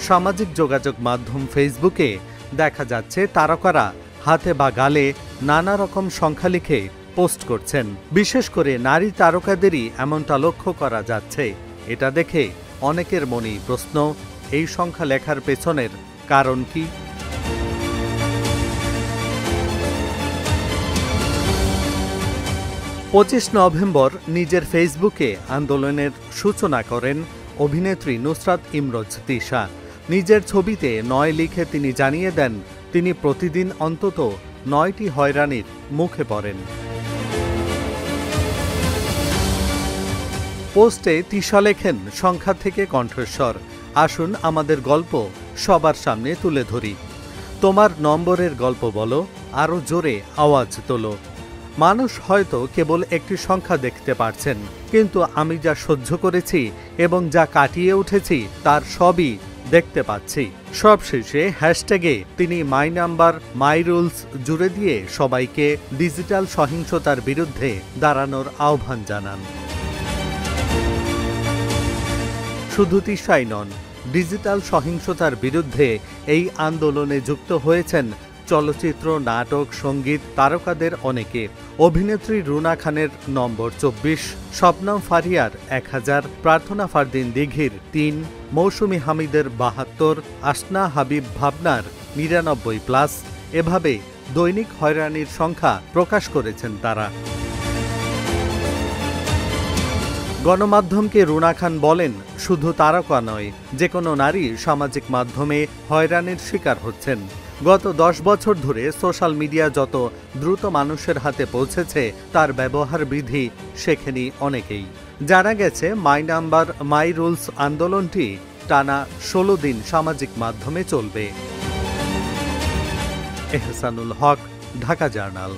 সামাজিক যোগাযোগ মাধ্যম ফেসবুকে দেখা যাচ্ছে তারকারা হাতে বা গালে নানা রকম সংখ্যা লিখে পোস্ট করছেন। বিশেষ করে নারী তারকাদেরই এমনটা লক্ষ্য করা যাচ্ছে। এটা দেখে অনেকের মনেই প্রশ্ন, এই সংখ্যা লেখার পেছনের কারণ কি? 25 নভেম্বর নিজের ফেসবুকে আন্দোলনের সূচনা করেন অভিনেত্রী নুসরাত ইমরোজ তিশা। নিজের ছবিতে 9 লিখে তিনি জানিয়ে দেন তিনি প্রতিদিন অন্তত 9টি হয়রানির মুখে পড়েন। পোস্টে তিশা লেখেন, সংখ্যা থেকে কণ্ঠস্বর, আসুন আমাদের গল্প সবার সামনে তুলে ধরি। তোমার নম্বরের গল্প বলো, আরও জোরে আওয়াজ তোলো। মানুষ হয়তো কেবল একটি সংখ্যা দেখতে পারছেন, কিন্তু আমি যা সহ্য করেছি এবং যা কাটিয়ে উঠেছি তার সবই দেখতে পাচ্ছি। সবশেষে হ্যাশট্যাগে তিনি মাই নাম্বার মাই রুলস জুড়ে দিয়ে সবাইকে ডিজিটাল সহিংসতার বিরুদ্ধে দাঁড়ানোর আহ্বান জানান। শুধু তিশাই নন, ডিজিটাল সহিংসতার বিরুদ্ধে এই আন্দোলনে যুক্ত হয়েছেন চলচ্চিত্র, নাটক, সঙ্গীত তারকাদের অনেকে। অভিনেত্রী রুনা খানের নম্বর 24, শবনম ফারিয়ার 1000, প্রার্থনা ফারদিন দিঘির 3, মৌসুমী হামিদের 72, আসনা হাবিব ভাবনার 99+। এভাবে দৈনিক হয়রানির সংখ্যা প্রকাশ করেছেন তারা। গণমাধ্যমকে রুনা খান বলেন, শুধু তারকা নয়, যে কোনো নারী সামাজিক মাধ্যমে হয়রানির শিকার হচ্ছেন। গত 10 বছর ধরে সোশ্যাল মিডিয়া যত দ্রুত মানুষের হাতে পৌঁছেছে তার ব্যবহার বিধি শেখেনি অনেকেই। জানা গেছে মাই নাম্বার মাই রুলস আন্দোলনটি টানা 16 দিন সামাজিক মাধ্যমে চলবে। এহসানুল হক, ঢাকা জার্নাল।